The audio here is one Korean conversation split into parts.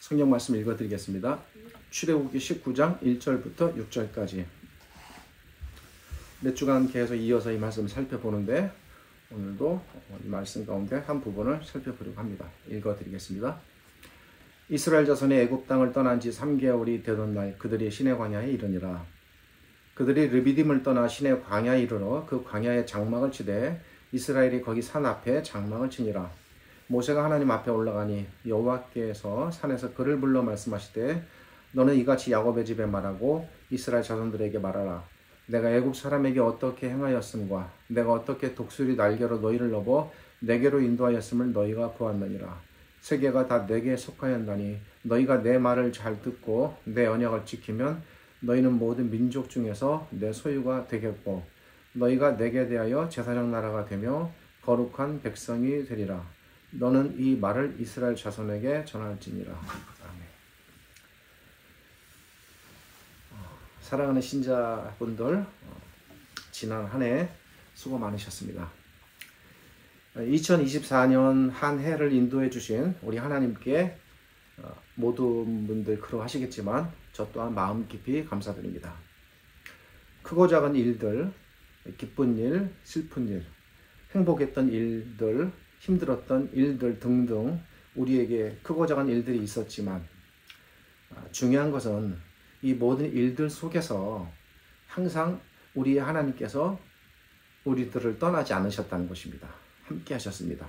성경 말씀 읽어드리겠습니다. 출애굽기 19장 1절부터 6절까지 몇 주간 계속 이어서 이 말씀을 살펴보는데 오늘도 이 말씀 가운데 한 부분을 살펴보려고 합니다. 읽어드리겠습니다. 이스라엘 자손이 애굽 땅을 떠난 지 3개월이 되던 날 그들이 시내 광야에 이르니라. 그들이 르비딤을 떠나 시내 광야에 이르러 그 광야에 장막을 치되 이스라엘이 거기 산 앞에 장막을 치니라. 모세가 하나님 앞에 올라가니 여호와께서 산에서 그를 불러 말씀하시되 너는 이같이 야곱의 집에 말하고 이스라엘 자손들에게 말하라. 내가 애굽 사람에게 어떻게 행하였음과 내가 어떻게 독수리 날개로 너희를 넘어 내게로 인도하였음을 너희가 보았느니라. 세계가 다 내게 속하였나니 너희가 내 말을 잘 듣고 내 언약을 지키면 너희는 모든 민족 중에서 내 소유가 되겠고 너희가 내게 대하여 제사장 나라가 되며 거룩한 백성이 되리라. 너는 이 말을 이스라엘 자손에게 전할지니라. 아멘. 사랑하는 신자분들, 지난 한 해 수고 많으셨습니다. 2024년 한 해를 인도해 주신 우리 하나님께 모든 분들 그러하시겠지만 저 또한 마음 깊이 감사드립니다. 크고 작은 일들, 기쁜 일, 슬픈 일, 행복했던 일들, 힘들었던 일들 등등 우리에게 크고 작은 일들이 있었지만 중요한 것은 이 모든 일들 속에서 항상 우리 하나님께서 우리들을 떠나지 않으셨다는 것입니다. 함께 하셨습니다.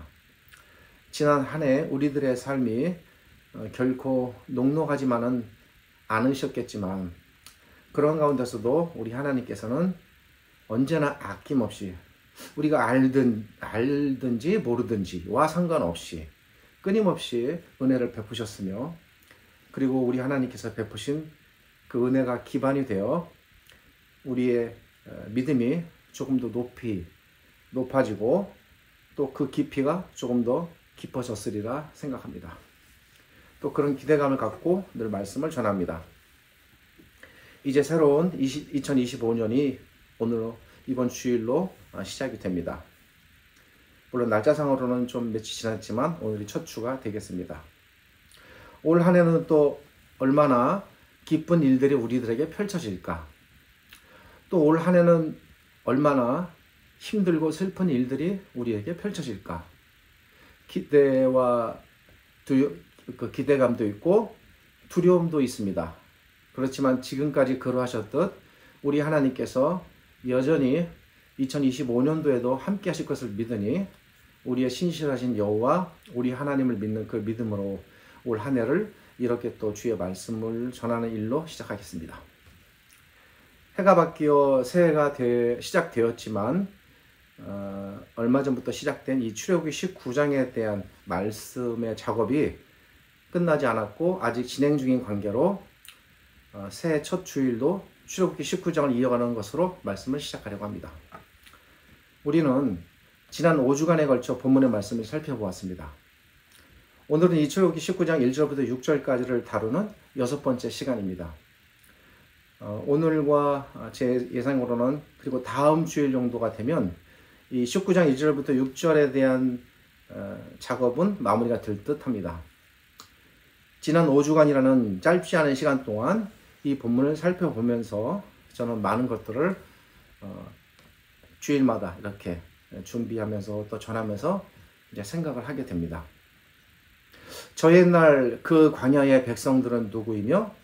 지난 한 해 우리들의 삶이 결코 녹록하지만은 않으셨겠지만 그런 가운데서도 우리 하나님께서는 언제나 아낌없이 우리가 알든지 모르든지와 상관없이 끊임없이 은혜를 베푸셨으며 그리고 우리 하나님께서 베푸신 그 은혜가 기반이 되어 우리의 믿음이 조금 더 높아지고 또 그 깊이가 조금 더 깊어졌으리라 생각합니다. 또 그런 기대감을 갖고 늘 말씀을 전합니다. 이제 새로운 2025년이 오늘 이번 주일로 시작이 됩니다. 물론 날짜상으로는 좀 며칠 지났지만 오늘이 첫 주가 되겠습니다. 올 한 해는 또 얼마나 기쁜 일들이 우리들에게 펼쳐질까? 또 올 한 해는 얼마나 힘들고 슬픈 일들이 우리에게 펼쳐질까? 기대와 기대감도 있고 두려움도 있습니다. 그렇지만 지금까지 그러하셨듯 우리 하나님께서 여전히 2025년도에도 함께 하실 것을 믿으니 우리의 신실하신 여호와 우리 하나님을 믿는 그 믿음으로 올 한 해를 이렇게 또 주의 말씀을 전하는 일로 시작하겠습니다. 해가 바뀌어 새해가 시작되었지만 얼마 전부터 시작된 이 출애굽기 19장에 대한 말씀의 작업이 끝나지 않았고 아직 진행 중인 관계로 새해 첫 주일도 출애굽기 19장을 이어가는 것으로 말씀을 시작하려고 합니다. 우리는 지난 5주간에 걸쳐 본문의 말씀을 살펴보았습니다. 오늘은 이 출애굽기 19장 1절부터 6절까지를 다루는 6번째 시간입니다. 오늘과 제 예상으로는 그리고 다음 주일 정도가 되면 이 19장 1절부터 6절에 대한 작업은 마무리가 될 듯합니다. 지난 5주간이라는 짧지 않은 시간 동안 이 본문을 살펴보면서 저는 많은 것들을 주일마다 이렇게 준비하면서 또 전하면서 이제 생각을 하게 됩니다. 저 옛날 그 광야의 백성들은 누구이며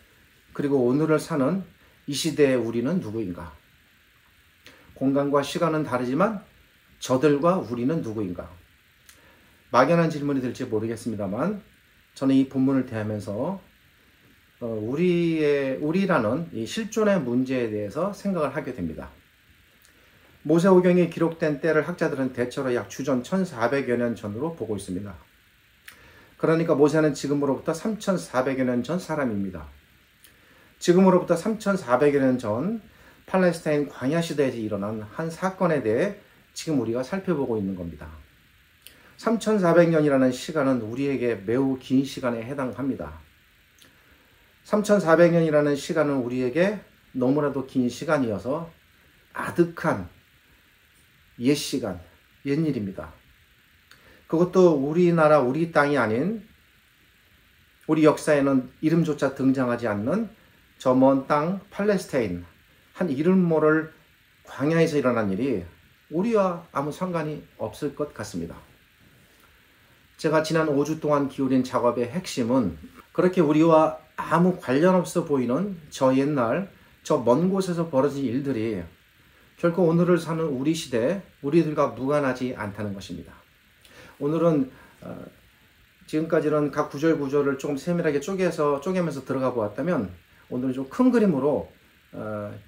그리고 오늘을 사는 이 시대의 우리는 누구인가? 공간과 시간은 다르지만 저들과 우리는 누구인가? 막연한 질문이 될지 모르겠습니다만 저는 이 본문을 대하면서 우리라는 이 실존의 문제에 대해서 생각을 하게 됩니다. 모세오경이 기록된 때를 학자들은 대체로 약 주전 1400여 년 전으로 보고 있습니다. 그러니까 모세는 지금으로부터 3400여 년 전 사람입니다. 지금으로부터 3400여 년 전 팔레스타인 광야 시대에서 일어난 한 사건에 대해 지금 우리가 살펴보고 있는 겁니다. 3400년이라는 시간은 우리에게 매우 긴 시간에 해당합니다. 3400년이라는 시간은 우리에게 너무나도 긴 시간이어서 아득한 옛 시간, 옛일입니다. 그것도 우리나라, 우리 땅이 아닌 우리 역사에는 이름조차 등장하지 않는 저 먼 땅 팔레스타인, 한 이름 모를 광야에서 일어난 일이 우리와 아무 상관이 없을 것 같습니다. 제가 지난 5주 동안 기울인 작업의 핵심은 그렇게 우리와 아무 관련 없어 보이는 저 옛날, 저 먼 곳에서 벌어진 일들이 결코 오늘을 사는 우리 시대, 우리들과 무관하지 않다는 것입니다. 오늘은 지금까지는 각 구절을 조금 세밀하게 쪼개면서 들어가 보았다면 오늘은 좀 큰 그림으로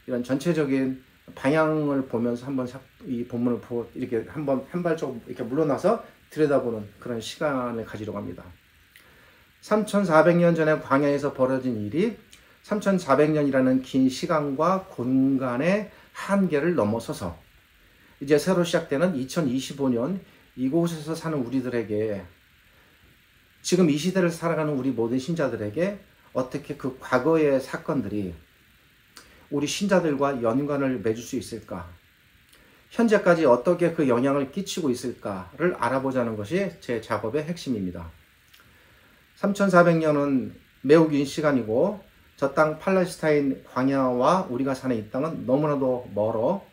이런 전체적인 방향을 보면서 한번 이 본문을 이렇게 한번 한 발짝 이렇게 물러나서 들여다보는 그런 시간을 가지려고 합니다. 3,400년 전에 광야에서 벌어진 일이 3,400년이라는 긴 시간과 공간의 한계를 넘어서서 이제 새로 시작되는 2025년 이곳에서 사는 우리들에게, 지금 이 시대를 살아가는 우리 모든 신자들에게 어떻게 그 과거의 사건들이 우리 신자들과 연관을 맺을 수 있을까? 현재까지 어떻게 그 영향을 끼치고 있을까를 알아보자는 것이 제 작업의 핵심입니다. 3,400년은 매우 긴 시간이고 저 땅 팔레스타인 광야와 우리가 사는 이 땅은 너무나도 멀어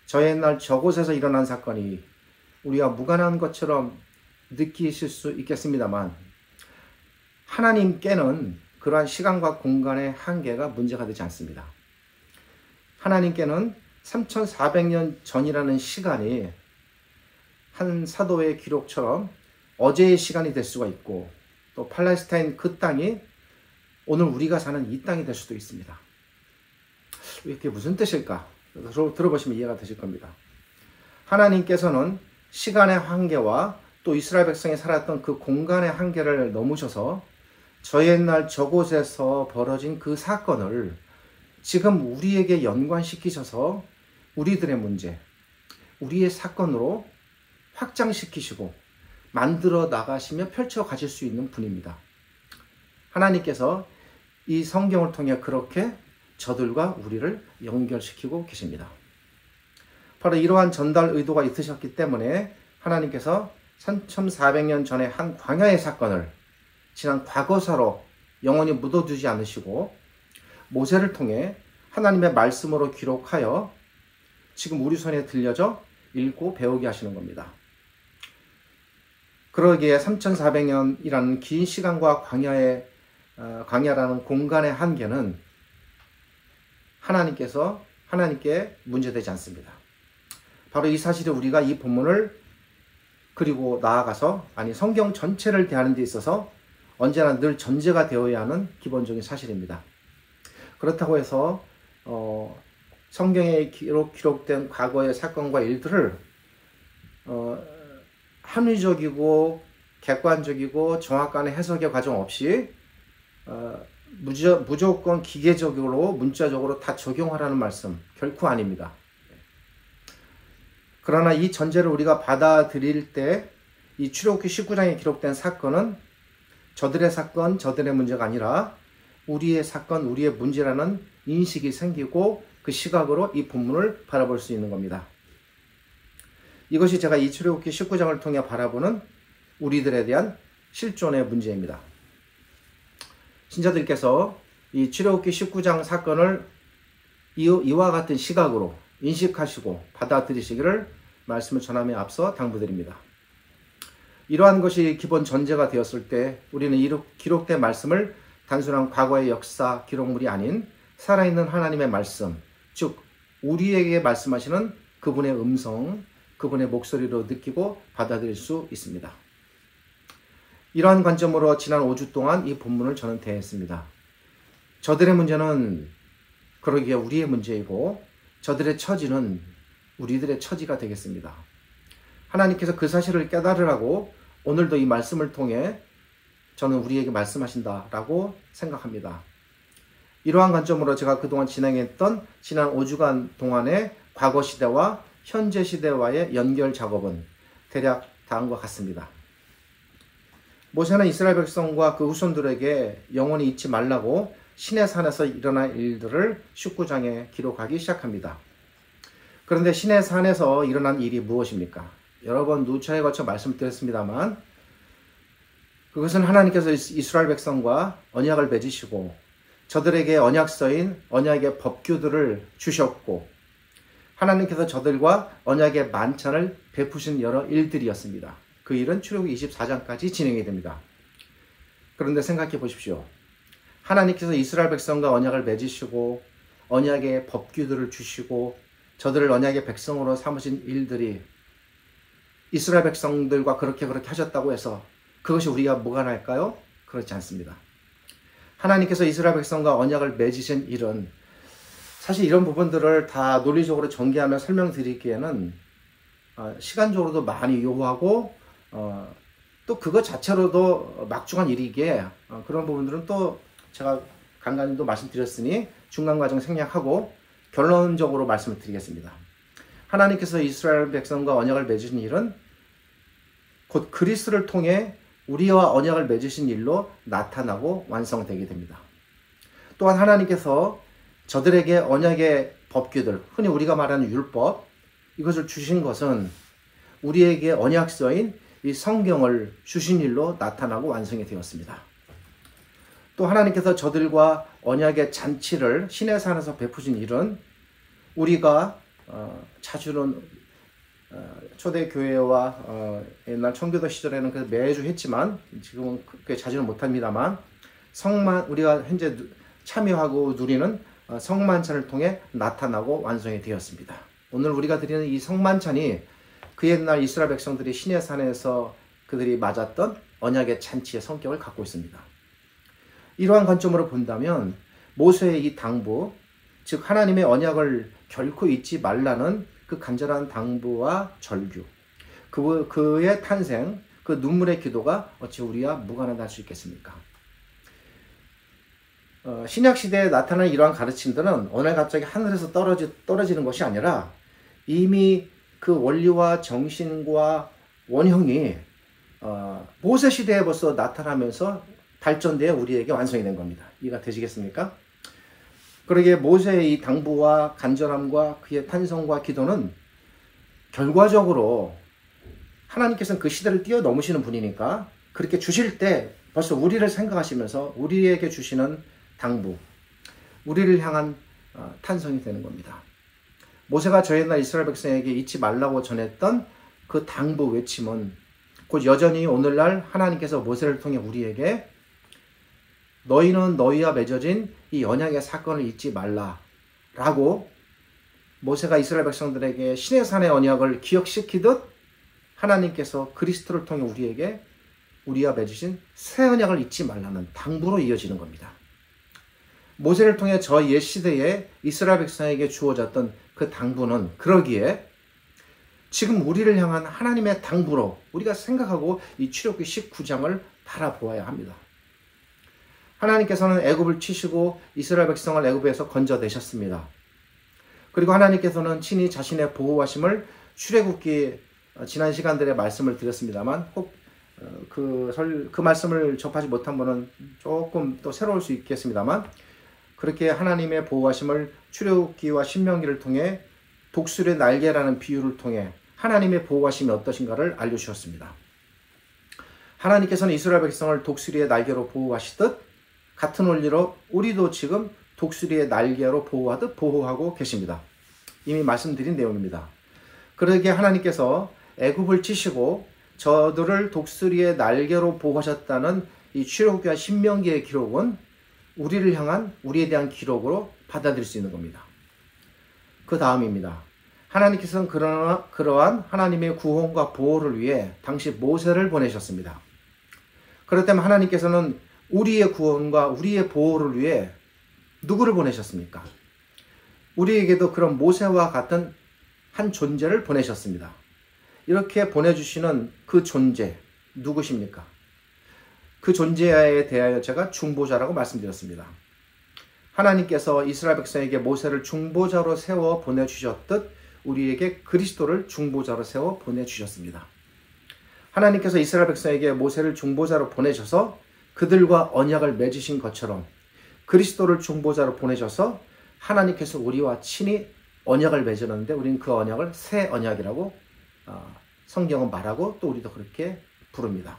저 옛날 저곳에서 일어난 사건이 우리가 무관한 것처럼 느끼실 수 있겠습니다만 하나님께는 그러한 시간과 공간의 한계가 문제가 되지 않습니다. 하나님께는 3,400년 전이라는 시간이 한 사도의 기록처럼 어제의 시간이 될 수가 있고 또 팔레스타인 그 땅이 오늘 우리가 사는 이 땅이 될 수도 있습니다. 이게 무슨 뜻일까? 들어보시면 이해가 되실 겁니다. 하나님께서는 시간의 한계와 또 이스라엘 백성이 살았던 그 공간의 한계를 넘으셔서 저 옛날 저곳에서 벌어진 그 사건을 지금 우리에게 연관시키셔서 우리들의 문제, 우리의 사건으로 확장시키시고 만들어 나가시며 펼쳐 가실 수 있는 분입니다. 하나님께서 이 성경을 통해 그렇게 저들과 우리를 연결시키고 계십니다. 바로 이러한 전달 의도가 있으셨기 때문에 하나님께서 3,400년 전에 한 광야의 사건을 지난 과거사로 영원히 묻어두지 않으시고 모세를 통해 하나님의 말씀으로 기록하여 지금 우리 손에 들려져 읽고 배우게 하시는 겁니다. 그러기에 3,400년이라는 긴 시간과 광야라는 공간의 한계는 하나님께 문제되지 않습니다. 바로 이 사실을 우리가 이 본문을 그리고 나아가서 성경 전체를 대하는 데 있어서 언제나 늘 전제가 되어야 하는 기본적인 사실입니다. 그렇다고 해서 성경에 기록된 과거의 사건과 일들을 합리적이고 객관적이고 정확한 해석의 과정 없이 무조건 기계적으로 문자적으로 다 적용하라는 말씀 결코 아닙니다. 그러나 이 전제를 우리가 받아들일 때 이 출애굽기 19장에 기록된 사건은 저들의 사건, 저들의 문제가 아니라 우리의 사건, 우리의 문제라는 인식이 생기고 그 시각으로 이 본문을 바라볼 수 있는 겁니다. 이것이 제가 이 출애굽기 19장을 통해 바라보는 우리들에 대한 실존의 문제입니다. 신자들께서 이 출애굽기 19장 사건을 이와 같은 시각으로 인식하시고 받아들이시기를 말씀을 전함에 앞서 당부드립니다. 이러한 것이 기본 전제가 되었을 때 우리는 이 기록된 말씀을 단순한 과거의 역사 기록물이 아닌 살아있는 하나님의 말씀, 즉 우리에게 말씀하시는 그분의 음성, 그분의 목소리로 느끼고 받아들일 수 있습니다. 이러한 관점으로 지난 5주 동안 이 본문을 저는 대했습니다. 저들의 문제는 그러기에 우리의 문제이고 저들의 처지는 우리들의 처지가 되겠습니다. 하나님께서 그 사실을 깨달으라고 오늘도 이 말씀을 통해 저는 우리에게 말씀하신다라고 생각합니다. 이러한 관점으로 제가 그동안 진행했던 지난 5주간 동안의 과거 시대와 현재 시대와의 연결 작업은 대략 다음과 같습니다. 모세는 이스라엘 백성과 그 후손들에게 영원히 잊지 말라고 시내산에서 일어난 일들을 19장에 기록하기 시작합니다. 그런데 시내산에서 일어난 일이 무엇입니까? 여러 번 누차에 걸쳐 말씀드렸습니다만 그것은 하나님께서 이스라엘 백성과 언약을 맺으시고 저들에게 언약서인 언약의 법규들을 주셨고 하나님께서 저들과 언약의 만찬을 베푸신 여러 일들이었습니다. 그 일은 출애굽기 24장까지 진행이 됩니다. 그런데 생각해 보십시오. 하나님께서 이스라엘 백성과 언약을 맺으시고 언약의 법규들을 주시고 저들을 언약의 백성으로 삼으신 일들이 이스라엘 백성들과 그렇게 하셨다고 해서 그것이 우리가 무관할까요? 그렇지 않습니다. 하나님께서 이스라엘 백성과 언약을 맺으신 일은 사실 이런 부분들을 다 논리적으로 전개하며 설명드리기에는 시간적으로도 많이 요구하고 또 그것 자체로도 막중한 일이기에 그런 부분들은 또 제가 간간히 또 말씀드렸으니 중간 과정 생략하고 결론적으로 말씀을 드리겠습니다. 하나님께서 이스라엘 백성과 언약을 맺으신 일은 곧 그리스도를 통해 우리와 언약을 맺으신 일로 나타나고 완성되게 됩니다. 또한 하나님께서 저들에게 언약의 법규들, 흔히 우리가 말하는 율법, 이것을 주신 것은 우리에게 언약서인 이 성경을 주신 일로 나타나고 완성이 되었습니다. 또 하나님께서 저들과 언약의 잔치를 시내산에서 베푸신 일은 우리가 자주는 초대교회와 옛날 청교도 시절에는 매주 했지만 지금은 그렇게 자주는 못합니다만 우리가 현재 참여하고 누리는 성만찬을 통해 나타나고 완성이 되었습니다. 오늘 우리가 드리는 이 성만찬이 그 옛날 이스라엘 백성들이 시내산에서 그들이 맞았던 언약의 잔치의 성격을 갖고 있습니다. 이러한 관점으로 본다면 모세의 이 당부, 즉 하나님의 언약을 결코 잊지 말라는 그 간절한 당부와 절규, 그의 탄생, 그 눈물의 기도가 어찌 우리와 무관하다 할 수 있겠습니까? 신약시대에 나타나는 이러한 가르침들은 어느 날 갑자기 하늘에서 떨어지는 것이 아니라 이미 그 원리와 정신과 원형이 모세 시대에 벌써 나타나면서 발전되어 우리에게 완성이 된 겁니다. 이해가 되시겠습니까? 그러기에 모세의 이 당부와 간절함과 그의 탄성과 기도는 결과적으로 하나님께서는 그 시대를 뛰어넘으시는 분이니까 그렇게 주실 때 벌써 우리를 생각하시면서 우리에게 주시는 당부, 우리를 향한 탄성이 되는 겁니다. 모세가 저 옛날 이스라엘 백성에게 잊지 말라고 전했던 그 당부 외침은 곧 여전히 오늘날 하나님께서 모세를 통해 우리에게 너희는 너희와 맺어진 이 언약의 사건을 잊지 말라라고 모세가 이스라엘 백성들에게 시내산의 언약을 기억시키듯 하나님께서 그리스도를 통해 우리와 맺으신 새 언약을 잊지 말라는 당부로 이어지는 겁니다. 모세를 통해 저 옛 시대에 이스라엘 백성에게 주어졌던 그 당부는 그러기에 지금 우리를 향한 하나님의 당부로 우리가 생각하고 이 출애굽기 19장을 바라보아야 합니다. 하나님께서는 애굽을 치시고 이스라엘 백성을 애굽에서 건져내셨습니다. 그리고 하나님께서는 친히 자신의 보호하심을 출애굽기 지난 시간들에 말씀을 드렸습니다만 혹 그 말씀을 접하지 못한 분은 조금 또 새로울 수 있겠습니다만 그렇게 하나님의 보호하심을 출애굽기와 신명기를 통해 독수리의 날개라는 비유를 통해 하나님의 보호하심이 어떠신가를 알려주셨습니다. 하나님께서는 이스라엘 백성을 독수리의 날개로 보호하시듯 같은 원리로 우리도 지금 독수리의 날개로 보호하듯 보호하고 계십니다. 이미 말씀드린 내용입니다. 그러기에 하나님께서 애굽을 치시고 저들을 독수리의 날개로 보호하셨다는 이 출애굽기와 신명기의 기록은 우리를 향한 우리에 대한 기록으로 받아들일 수 있는 겁니다. 그 다음입니다. 하나님께서는 그러한 하나님의 구원과 보호를 위해 당시 모세를 보내셨습니다. 그렇다면 하나님께서는 우리의 구원과 우리의 보호를 위해 누구를 보내셨습니까? 우리에게도 그런 모세와 같은 한 존재를 보내셨습니다. 이렇게 보내주시는 그 존재 누구십니까? 그 존재에 대하여 제가 중보자라고 말씀드렸습니다. 하나님께서 이스라엘 백성에게 모세를 중보자로 세워 보내주셨듯 우리에게 그리스도를 중보자로 세워 보내주셨습니다. 하나님께서 이스라엘 백성에게 모세를 중보자로 보내셔서 그들과 언약을 맺으신 것처럼 그리스도를 중보자로 보내셔서 하나님께서 우리와 친히 언약을 맺었는데 우리는 그 언약을 새 언약이라고 성경은 말하고 또 우리도 그렇게 부릅니다.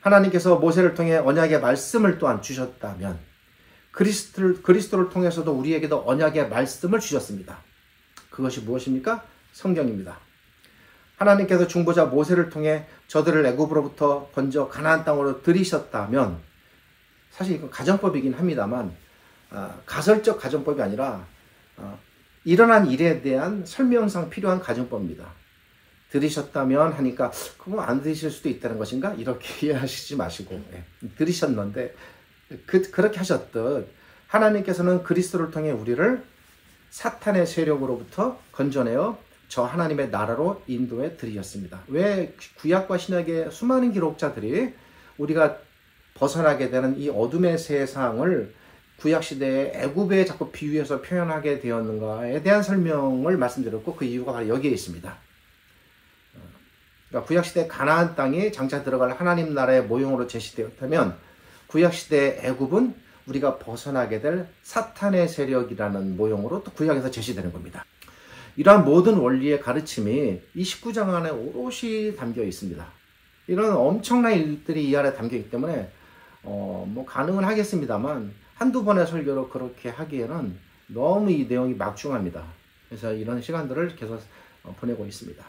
하나님께서 모세를 통해 언약의 말씀을 또한 주셨다면 그리스도를 통해서도 우리에게도 언약의 말씀을 주셨습니다. 그것이 무엇입니까? 성경입니다. 하나님께서 중보자 모세를 통해 저들을 애굽으로부터 건져 가나안 땅으로 들이셨다면, 사실 이건 가정법이긴 합니다만 가설적 가정법이 아니라 일어난 일에 대한 설명상 필요한 가정법입니다. 들이셨다면 하니까 그거 안 들이실 수도 있다는 것인가? 이렇게 이해하시지 마시고, 들이셨는데 그렇게 하셨듯 하나님께서는 그리스도를 통해 우리를 사탄의 세력으로부터 건져내어 저 하나님의 나라로 인도해 드리셨습니다. 왜 구약과 신약의 수많은 기록자들이 우리가 벗어나게 되는 이 어둠의 세상을 구약시대의 애굽에 자꾸 비유해서 표현하게 되었는가에 대한 설명을 말씀드렸고, 그 이유가 바로 여기에 있습니다. 그러니까 구약시대 가나안 땅이 장차 들어갈 하나님 나라의 모형으로 제시되었다면, 구약시대의 애굽은 우리가 벗어나게 될 사탄의 세력이라는 모형으로 또 구약에서 제시되는 겁니다. 이러한 모든 원리의 가르침이 이 19장 안에 오롯이 담겨 있습니다. 이런 엄청난 일들이 이 안에 담겨 있기 때문에 가능은 하겠습니다만 한두 번의 설교로 그렇게 하기에는 너무 이 내용이 막중합니다. 그래서 이런 시간들을 계속 보내고 있습니다.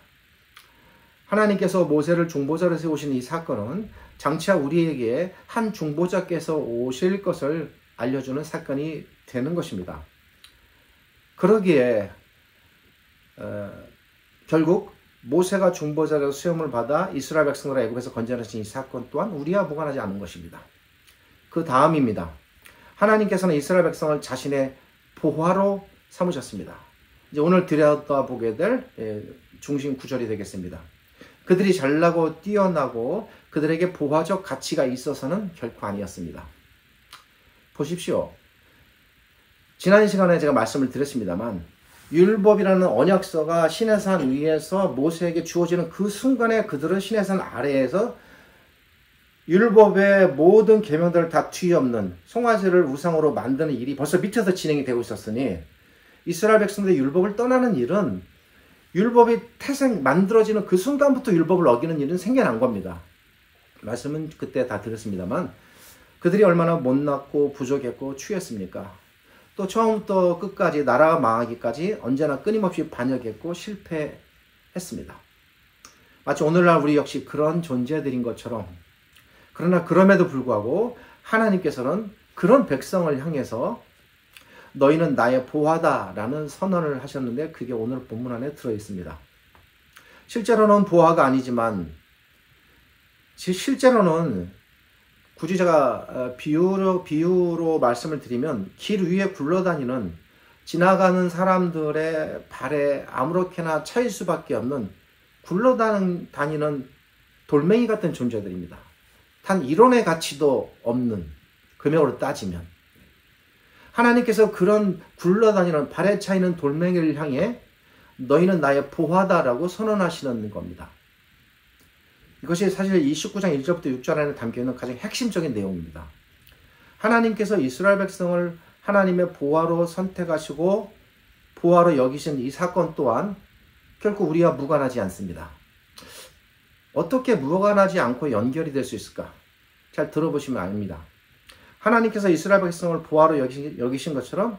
하나님께서 모세를 중보자로 세우신 이 사건은 장차 우리에게 한 중보자께서 오실 것을 알려주는 사건이 되는 것입니다. 그러기에 결국 모세가 중보자로 수염을 받아 이스라엘 백성으로 애굽에서 건져내신 이 사건 또한 우리와 무관하지 않은 것입니다. 그 다음입니다. 하나님께서는 이스라엘 백성을 자신의 보화로 삼으셨습니다. 이제 오늘 들여다보게 될 중심 구절이 되겠습니다. 그들이 잘나고 뛰어나고 그들에게 보화적 가치가 있어서는 결코 아니었습니다. 보십시오. 지난 시간에 제가 말씀을 드렸습니다만 율법이라는 언약서가 시내산 위에서 모세에게 주어지는 그 순간에 그들은 시내산 아래에서 율법의 모든 계명들을 다 뒤엎는 송아지를 우상으로 만드는 일이 벌써 밑에서 진행이 되고 있었으니 이스라엘 백성들의 율법을 떠나는 일은 율법이 만들어지는 그 순간부터 율법을 어기는 일은 생겨난 겁니다. 말씀은 그때 다 드렸습니다만 그들이 얼마나 못났고 부족했고 추했습니까? 또 처음부터 끝까지 나라가 망하기까지 언제나 끊임없이 반역했고 실패했습니다. 마치 오늘날 우리 역시 그런 존재들인 것처럼, 그러나 그럼에도 불구하고 하나님께서는 그런 백성을 향해서 너희는 나의 보화다라는 선언을 하셨는데 그게 오늘 본문 안에 들어있습니다. 실제로는 보화가 아니지만 실제로는 굳이 제가 비유로 말씀을 드리면 길 위에 굴러다니는 지나가는 사람들의 발에 아무렇게나 차일 수밖에 없는 굴러다니는 돌멩이 같은 존재들입니다. 단 이론의 가치도 없는, 금액으로 따지면. 하나님께서 그런 굴러다니는 발에 차이는 돌멩이를 향해 너희는 나의 보화다라고 선언하시는 겁니다. 이것이 사실 이 19장 1절부터 6절 안에 담겨있는 가장 핵심적인 내용입니다. 하나님께서 이스라엘 백성을 하나님의 보화로 선택하시고 보화로 여기신 이 사건 또한 결코 우리와 무관하지 않습니다. 어떻게 무관하지 않고 연결이 될 수 있을까? 잘 들어보시면 압니다. 하나님께서 이스라엘 백성을 보화로 여기신 것처럼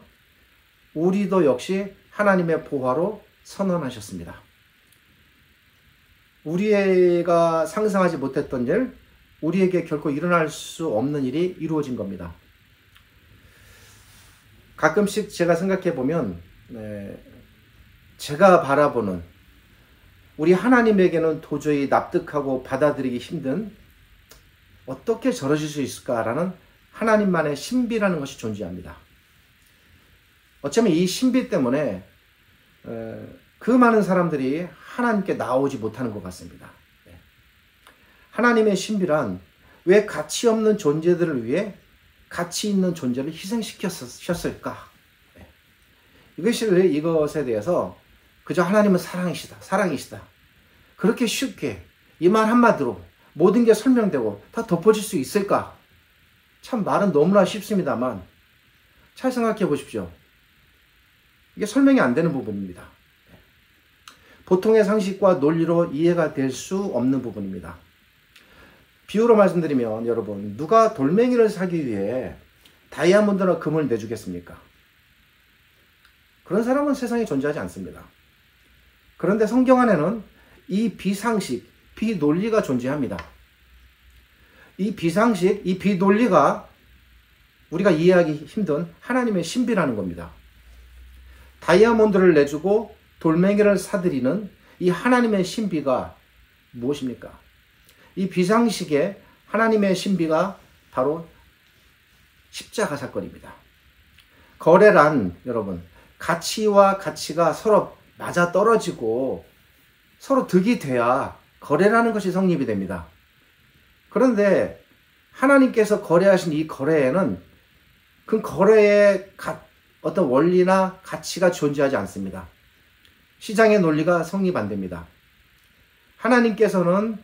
우리도 역시 하나님의 보화로 선언하셨습니다. 우리가 상상하지 못했던 일, 우리에게 결코 일어날 수 없는 일이 이루어진 겁니다. 가끔씩 제가 생각해 보면 제가 바라보는 우리 하나님에게는 도저히 납득하고 받아들이기 힘든 어떻게 저러실 수 있을까라는 하나님만의 신비라는 것이 존재합니다. 어쩌면 이 신비 때문에 그 많은 사람들이 하나님께 나오지 못하는 것 같습니다. 하나님의 신비란 왜 가치 없는 존재들을 위해 가치 있는 존재를 희생시켰을까? 이것에 대해서 그저 하나님은 사랑이시다. 그렇게 쉽게 이 말 한마디로 모든 게 설명되고 다 덮어질 수 있을까? 참 말은 너무나 쉽습니다만 잘 생각해 보십시오. 이게 설명이 안 되는 부분입니다. 보통의 상식과 논리로 이해가 될 수 없는 부분입니다. 비유로 말씀드리면 여러분, 누가 돌멩이를 사기 위해 다이아몬드나 금을 내주겠습니까? 그런 사람은 세상에 존재하지 않습니다. 그런데 성경 안에는 이 비상식, 비논리가 존재합니다. 이 비상식, 이 비논리가 우리가 이해하기 힘든 하나님의 신비라는 겁니다. 다이아몬드를 내주고 돌멩이를 사들이는 이 하나님의 신비가 무엇입니까? 이 비상식의 하나님의 신비가 바로 십자가 사건입니다. 거래란 여러분, 가치와 가치가 서로 맞아 떨어지고 서로 득이 돼야 거래라는 것이 성립이 됩니다. 그런데 하나님께서 거래하신 이 거래에는 그 거래의 어떤 원리나 가치가 존재하지 않습니다. 시장의 논리가 성립 안 됩니다. 하나님께서는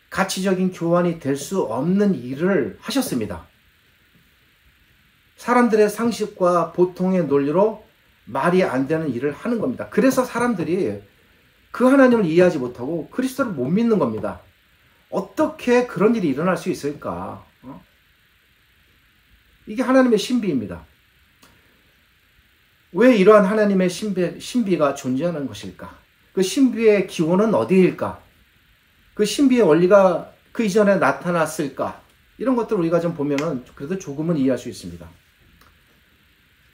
가치적인 교환이 될 수 없는 일을 하셨습니다. 사람들의 상식과 보통의 논리로 말이 안 되는 일을 하는 겁니다. 그래서 사람들이 그 하나님을 이해하지 못하고 그리스도를 못 믿는 겁니다. 어떻게 그런 일이 일어날 수 있을까? 이게 하나님의 신비입니다. 왜 이러한 하나님의 신비가 존재하는 것일까? 그 신비의 기원은 어디일까? 그 신비의 원리가 그 이전에 나타났을까? 이런 것들을 우리가 좀 보면은 그래도 조금은 이해할 수 있습니다.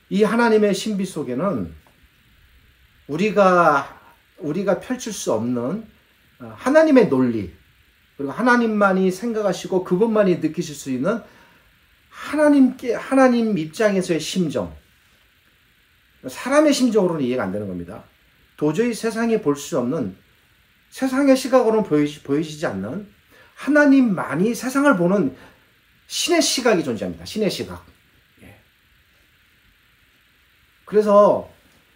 이 하나님의 신비 속에는 우리가 펼칠 수 없는 하나님의 논리, 그리고 하나님만이 생각하시고 그분만이 느끼실 수 있는 하나님 입장에서의 심정, 사람의 심정으로는 이해가 안 되는 겁니다. 도저히 세상에 볼 수 없는, 세상의 시각으로는 보이시지 않는 하나님만이 세상을 보는 신의 시각이 존재합니다. 신의 시각. 그래서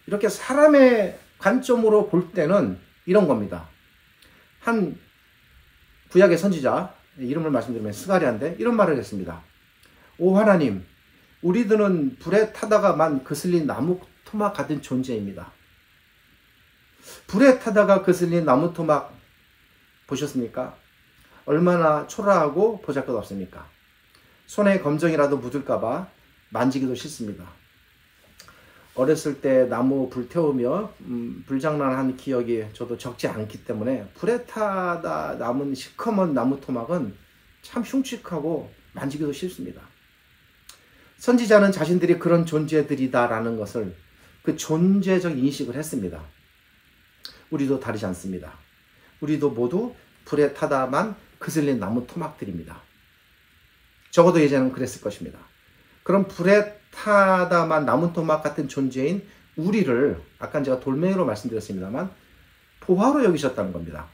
이렇게 사람의 관점으로 볼 때는 이런 겁니다. 한 구약의 선지자, 이름을 말씀드리면 스가랴인데 이런 말을 했습니다. 오 하나님, 우리들은 불에 타다가만 거슬린 나무 토막 같은 존재입니다. 불에 타다가 거슬린 나무 토막 보셨습니까? 얼마나 초라하고 보잘것없습니까? 손에 검정이라도 묻을까봐 만지기도 싫습니다. 어렸을 때 나무 불 태우며 불장난한 기억이 저도 적지 않기 때문에 불에 타다 남은 시커먼 나무 토막은 참 흉측하고 만지기도 싫습니다. 선지자는 자신들이 그런 존재들이다라는 것을 그 존재적 인식을 했습니다. 우리도 다르지 않습니다. 우리도 모두 불에 타다만 거슬린 나무 토막들입니다. 적어도 예전에는 그랬을 것입니다. 그럼 불에 타다만 나무 토막 같은 존재인 우리를 아까 제가 돌멩이로 말씀드렸습니다만 보화로 여기셨다는 겁니다.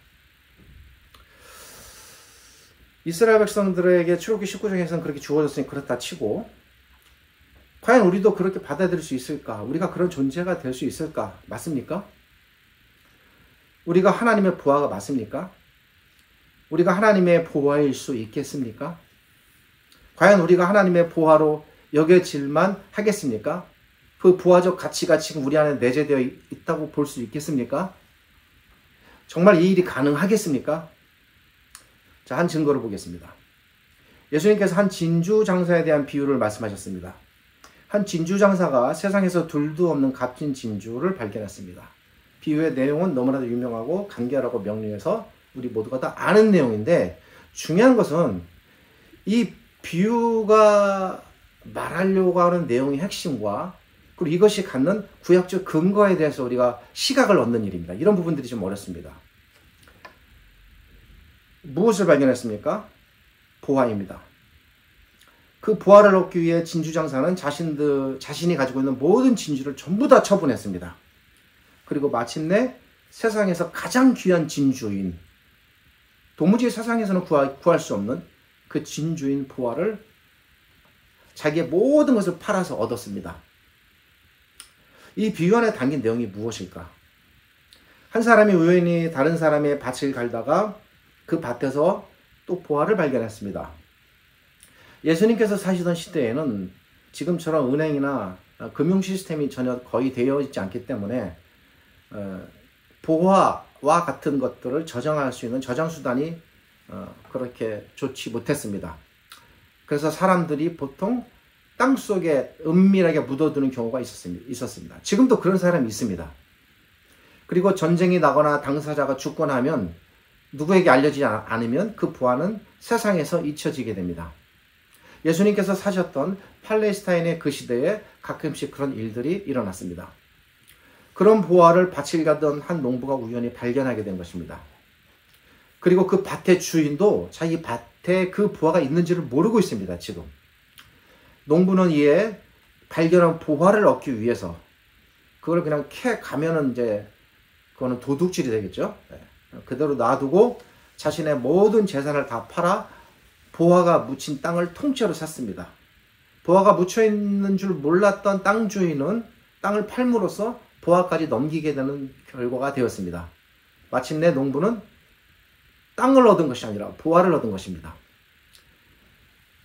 이스라엘 백성들에게 출애굽기 19장에서는 그렇게 주어졌으니 그렇다 치고 과연 우리도 그렇게 받아들일 수 있을까? 우리가 그런 존재가 될 수 있을까? 맞습니까? 우리가 하나님의 보화가 맞습니까? 우리가 하나님의 보화일 수 있겠습니까? 과연 우리가 하나님의 보화로 여겨질만 하겠습니까? 그 보화적 가치가 지금 우리 안에 내재되어 있다고 볼 수 있겠습니까? 정말 이 일이 가능하겠습니까? 자, 한 증거를 보겠습니다. 예수님께서 한 진주 장사에 대한 비유를 말씀하셨습니다. 한 진주 장사가 세상에서 둘도 없는 값진 진주를 발견했습니다. 비유의 내용은 너무나도 유명하고 간결하고 명료해서 우리 모두가 다 아는 내용인데 중요한 것은 이 비유가 말하려고 하는 내용의 핵심과 그리고 이것이 갖는 구약적 근거에 대해서 우리가 시각을 얻는 일입니다. 이런 부분들이 좀 어렵습니다. 무엇을 발견했습니까? 보화입니다. 그 보화를 얻기 위해 진주장사는 자신이 가지고 있는 모든 진주를 전부 다 처분했습니다. 그리고 마침내 세상에서 가장 귀한 진주인, 도무지 세상에서는 구할 수 없는 그 진주인 보화를 자기의 모든 것을 팔아서 얻었습니다. 이 비유 안에 담긴 내용이 무엇일까? 한 사람이 우연히 다른 사람의 밭을 갈다가 그 밭에서 또 보화를 발견했습니다. 예수님께서 사시던 시대에는 지금처럼 은행이나 금융 시스템이 전혀 거의 되어 있지 않기 때문에 보화와 같은 것들을 저장할 수 있는 저장 수단이 그렇게 좋지 못했습니다. 그래서 사람들이 보통 땅 속에 은밀하게 묻어두는 경우가 있었습니다. 지금도 그런 사람이 있습니다. 그리고 전쟁이 나거나 당사자가 죽거나 하면 누구에게 알려지지 않으면 그 부하는 세상에서 잊혀지게 됩니다. 예수님께서 사셨던 팔레스타인의 그 시대에 가끔씩 그런 일들이 일어났습니다. 그런 부하를 밭을 가던 한 농부가 우연히 발견하게 된 것입니다. 그리고 그 밭의 주인도 자기 밭에 그 부하가 있는지를 모르고 있습니다. 지금 농부는 이에 발견한 부하를 얻기 위해서 그걸 그냥 캐 가면은 이제 그거는 도둑질이 되겠죠. 그대로 놔두고 자신의 모든 재산을 다 팔아 부하가 묻힌 땅을 통째로 샀습니다. 부하가 묻혀 있는 줄 몰랐던 땅 주인은 땅을 팔므로써 부하까지 넘기게 되는 결과가 되었습니다. 마침내 농부는 땅을 얻은 것이 아니라 부하를 얻은 것입니다.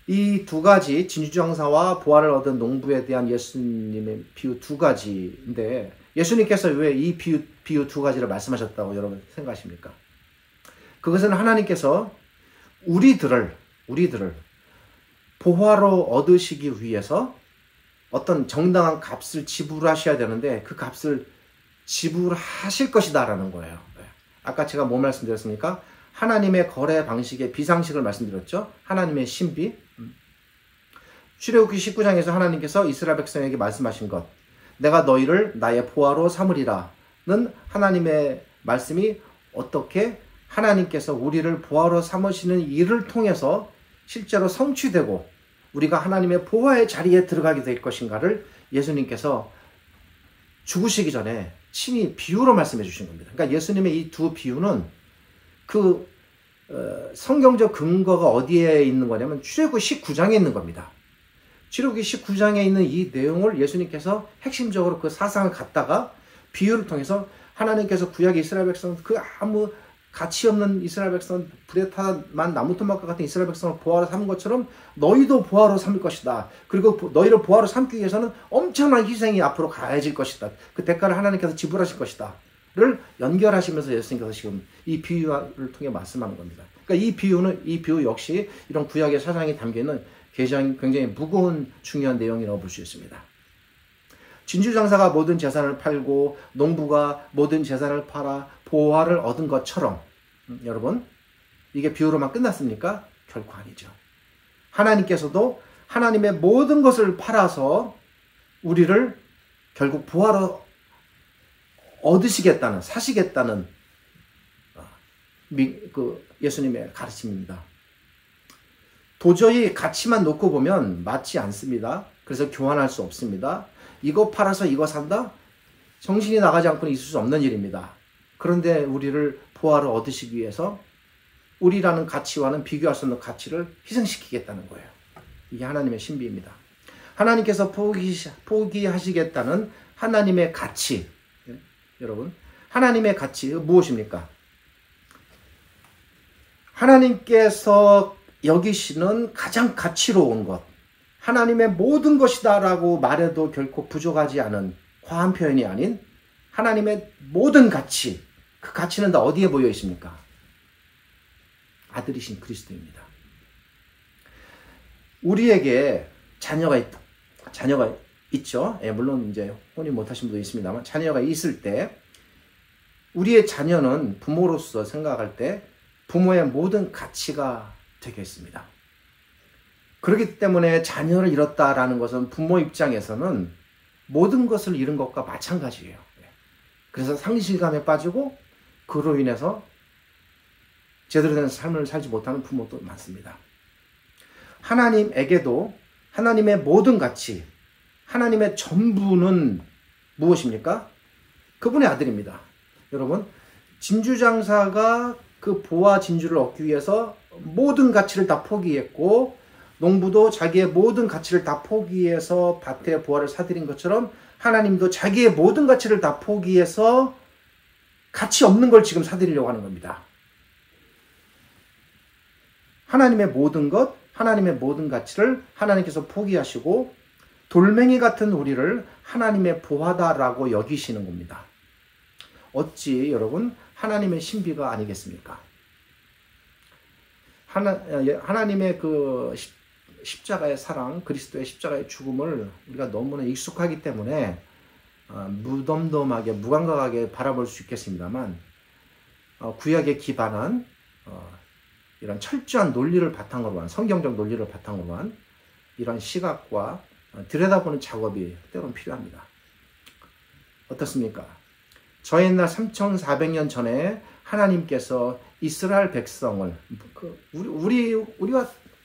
이 두 가지 진주장사와 부하를 얻은 농부에 대한 예수님의 비유 두 가지인데 예수님께서 왜 이 비유 두 가지를 말씀하셨다고 여러분 생각하십니까? 그것은 하나님께서 우리들을 부하로 얻으시기 위해서 어떤 정당한 값을 지불하셔야 되는데 그 값을 지불하실 것이다 라는 거예요. 아까 제가 뭐 말씀드렸습니까? 하나님의 거래 방식의 비상식을 말씀드렸죠. 하나님의 신비. 출애굽기 19장에서 하나님께서 이스라엘 백성에게 말씀하신 것, 내가 너희를 나의 부하로 삼으리라는 하나님의 말씀이 어떻게 하나님께서 우리를 부하로 삼으시는 일을 통해서 실제로 성취되고 우리가 하나님의 부하의 자리에 들어가게 될 것인가를 예수님께서 죽으시기 전에 친히 비유로 말씀해 주신 겁니다. 그러니까 예수님의 이 두 비유는 성경적 근거가 어디에 있는 거냐면 출애굽기 19장에 있는 겁니다. 출애굽기 19장에 있는 이 내용을 예수님께서 핵심적으로 그 사상을 갖다가 비유를 통해서 하나님께서 구약의 이스라엘 백성 그 아무 가치 없는 이스라엘 백성 불에 타만 나무토막과 같은 이스라엘 백성을 부하로 삼은 것처럼 너희도 부하로 삼을 것이다. 그리고 너희를 부하로 삼기 위해서는 엄청난 희생이 앞으로 가해질 것이다. 그 대가를 하나님께서 지불하실 것이다. 를 연결하시면서 예수님께서 지금 이 비유를 통해 말씀하는 겁니다. 그러니까 이 비유 역시 이런 구약의 사상이 담겨있는 굉장히 무거운 중요한 내용이라고 볼 수 있습니다. 진주장사가 모든 재산을 팔고 농부가 모든 재산을 팔아 부하를 얻은 것처럼 여러분 이게 비유로만 끝났습니까? 결코 아니죠. 하나님께서도 하나님의 모든 것을 팔아서 우리를 결국 부하로 얻으시겠다는 사시겠다는 예수님의 가르침입니다. 도저히 가치만 놓고 보면 맞지 않습니다. 그래서 교환할 수 없습니다. 이거 팔아서 이거 산다? 정신이 나가지 않고는 있을 수 없는 일입니다. 그런데 우리를 부하로 얻으시기 위해서 우리라는 가치와는 비교할 수 없는 가치를 희생시키겠다는 거예요. 이게 하나님의 신비입니다. 하나님께서 포기하시겠다는 하나님의 가치. 여러분, 하나님의 가치 무엇입니까? 하나님께서 여기시는 가장 가치로운 것, 하나님의 모든 것이다 라고 말해도 결코 부족하지 않은 과한 표현이 아닌 하나님의 모든 가치, 그 가치는 다 어디에 모여 있습니까? 아들이신 그리스도입니다. 우리에게 자녀가 있죠. 물론 이제 혼인 못하신 분도 있습니다만 자녀가 있을 때 우리의 자녀는 부모로서 생각할 때 부모의 모든 가치가 되겠습니다. 그렇기 때문에 자녀를 잃었다라는 것은 부모 입장에서는 모든 것을 잃은 것과 마찬가지예요. 그래서 상실감에 빠지고 그로 인해서 제대로 된 삶을 살지 못하는 부모도 많습니다. 하나님에게도 하나님의 모든 가치, 하나님의 전부는 무엇입니까? 그분의 아들입니다. 여러분, 진주장사가 그 부와 진주를 얻기 위해서 모든 가치를 다 포기했고 농부도 자기의 모든 가치를 다 포기해서 밭에 부하를 사들인 것처럼 하나님도 자기의 모든 가치를 다 포기해서 가치 없는 걸 지금 사들이려고 하는 겁니다. 하나님의 모든 것, 하나님의 모든 가치를 하나님께서 포기하시고 돌멩이 같은 우리를 하나님의 부하다라고 여기시는 겁니다. 어찌 여러분 하나님의 신비가 아니겠습니까? 하나님의 그 십자가의 사랑, 그리스도의 십자가의 죽음을 우리가 너무나 익숙하기 때문에 무덤덤하게 무감각하게 바라볼 수 있겠습니다만, 구약에 기반한 이런 철저한 논리를 바탕으로 한, 성경적 논리를 바탕으로 한 이런 시각과 들여다보는 작업이 때로는 필요합니다. 어떻습니까? 저 옛날 3400년 전에 하나님께서 이스라엘 백성을,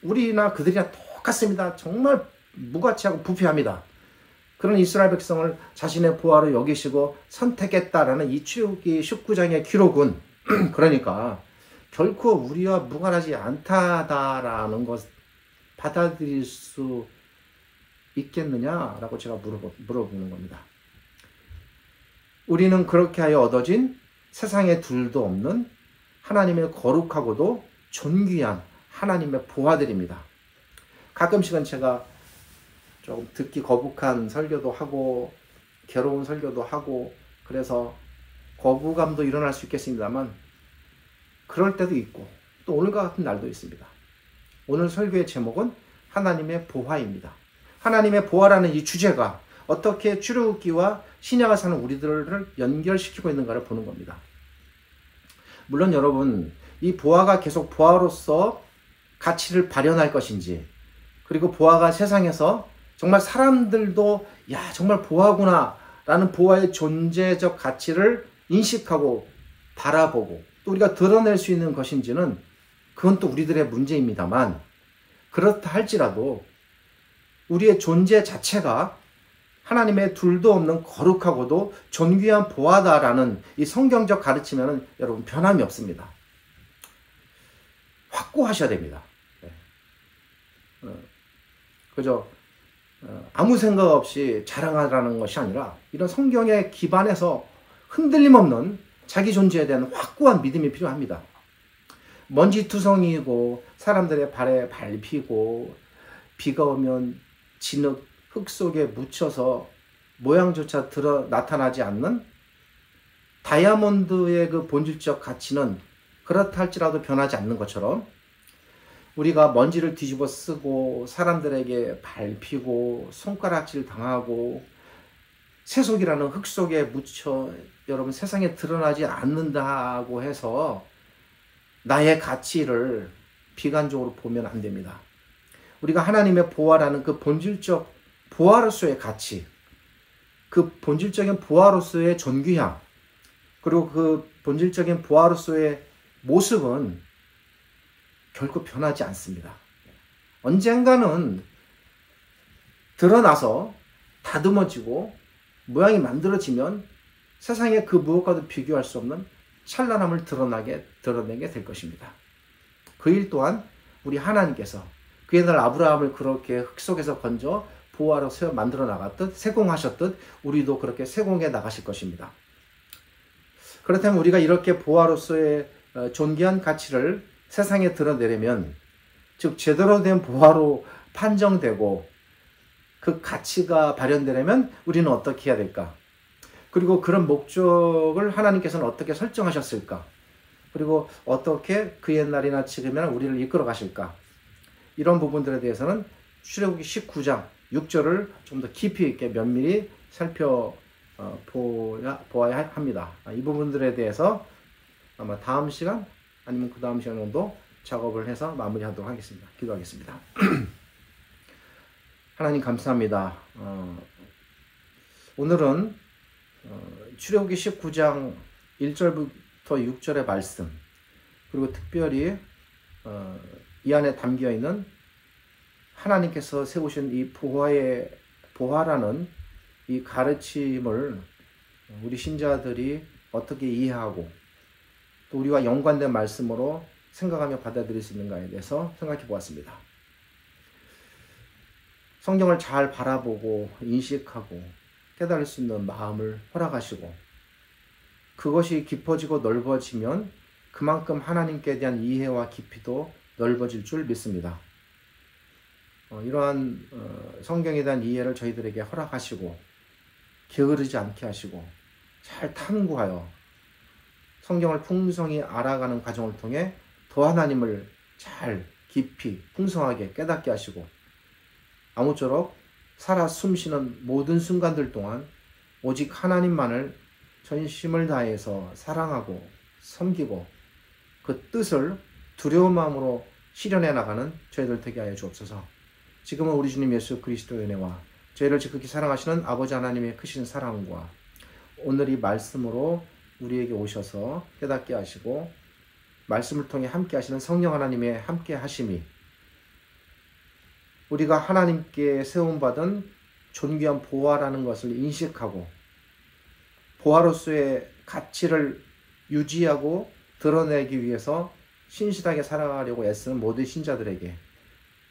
우리나 그들이나 똑같습니다. 정말 무가치하고 부패합니다. 그런 이스라엘 백성을 자신의 보화로 여기시고 선택했다라는 이 출애굽기 19장의 기록은 그러니까 결코 우리와 무관하지 않다라는 것 받아들일 수 있겠느냐라고 제가 물어보는 겁니다. 우리는 그렇게 하여 얻어진 세상에 둘도 없는 하나님의 거룩하고도 존귀한 하나님의 보화들입니다. 가끔씩은 제가 좀 듣기 거북한 설교도 하고 괴로운 설교도 하고 그래서 거부감도 일어날 수 있겠습니다만, 그럴 때도 있고 또 오늘과 같은 날도 있습니다. 오늘 설교의 제목은 하나님의 보화입니다. 하나님의 보화라는 이 주제가 어떻게 출애굽기와 신약을 사는 우리들을 연결시키고 있는가를 보는 겁니다. 물론 여러분, 이 보화가 계속 보화로서 가치를 발현할 것인지, 그리고 보화가 세상에서 정말 사람들도 야 정말 보화구나 라는 보화의 존재적 가치를 인식하고 바라보고 또 우리가 드러낼 수 있는 것인지는 그건 또 우리들의 문제입니다만, 그렇다 할지라도 우리의 존재 자체가 하나님의 둘도 없는 거룩하고도 존귀한 보화다라는 이 성경적 가르침에는 여러분 변함이 없습니다. 확고하셔야 됩니다. 그저 아무 생각 없이 자랑하라는 것이 아니라 이런 성경의 기반에서 흔들림 없는 자기 존재에 대한 확고한 믿음이 필요합니다. 먼지투성이고 사람들의 발에 밟히고 비가 오면 진흙, 흙 속에 묻혀서 모양조차 나타나지 않는 다이아몬드의 그 본질적 가치는 그렇다 할지라도 변하지 않는 것처럼, 우리가 먼지를 뒤집어 쓰고 사람들에게 밟히고 손가락질 당하고 세속이라는 흙 속에 묻혀 여러분 세상에 드러나지 않는다고 해서 나의 가치를 비관적으로 보면 안 됩니다. 우리가 하나님의 보화라는 그 본질적 보화로서의 가치, 그 본질적인 보화로서의 존귀함, 그리고 그 본질적인 보화로서의 모습은 결코 변하지 않습니다. 언젠가는 드러나서 다듬어지고 모양이 만들어지면 세상에 그 무엇과도 비교할 수 없는 찬란함을 드러내게 될 것입니다. 그 일 또한 우리 하나님께서 그 옛날 아브라함을 그렇게 흙 속에서 건져 보화로 만들어 나갔듯 세공하셨듯 우리도 그렇게 세공해 나가실 것입니다. 그렇다면 우리가 이렇게 보화로서의 존귀한 가치를 세상에 드러내려면, 즉 제대로 된 보화로 판정되고 그 가치가 발현되려면 우리는 어떻게 해야 될까? 그리고 그런 목적을 하나님께서는 어떻게 설정하셨을까? 그리고 어떻게 그 옛날이나 지금이나 우리를 이끌어 가실까? 이런 부분들에 대해서는 출애굽기 19장 6절을 좀 더 깊이 있게 면밀히 살펴보아야 합니다. 이 부분들에 대해서 아마 다음 시간 아니면 그 다음 시간 정도 작업을 해서 마무리하도록 하겠습니다. 기도하겠습니다. 하나님 감사합니다. 오늘은 출애굽기 19장 1절부터 6절의 말씀, 그리고 특별히 이 안에 담겨있는 하나님께서 세우신 이 보화라는 이 가르침을 우리 신자들이 어떻게 이해하고 또 우리와 연관된 말씀으로 생각하며 받아들일 수 있는가에 대해서 생각해 보았습니다. 성경을 잘 바라보고 인식하고 깨달을 수 있는 마음을 허락하시고, 그것이 깊어지고 넓어지면 그만큼 하나님께 대한 이해와 깊이도 넓어질 줄 믿습니다. 이러한 성경에 대한 이해를 저희들에게 허락하시고 게으르지 않게 하시고 잘 탐구하여 성경을 풍성히 알아가는 과정을 통해 더 하나님을 잘 깊이 풍성하게 깨닫게 하시고 아무쪼록 살아 숨쉬는 모든 순간들 동안 오직 하나님만을 전심을 다해서 사랑하고 섬기고 그 뜻을 두려운 마음으로 실현해 나가는 저희들 되게 하여 주옵소서. 지금은 우리 주님 예수 그리스도의 은혜와 저희를 지극히 사랑하시는 아버지 하나님의 크신 사랑과 오늘 이 말씀으로 우리에게 오셔서 깨닫게 하시고 말씀을 통해 함께 하시는 성령 하나님의 함께 하심이 우리가 하나님께 세움받은 존귀한 보화라는 것을 인식하고 보화로서의 가치를 유지하고 드러내기 위해서 신실하게 살아가려고 애쓰는 모든 신자들에게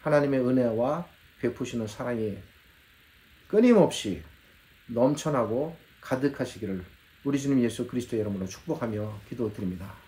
하나님의 은혜와 베푸시는 사랑이 끊임없이 넘쳐나고 가득하시기를 우리 주님 예수 그리스도의 이름으로 축복하며 기도드립니다.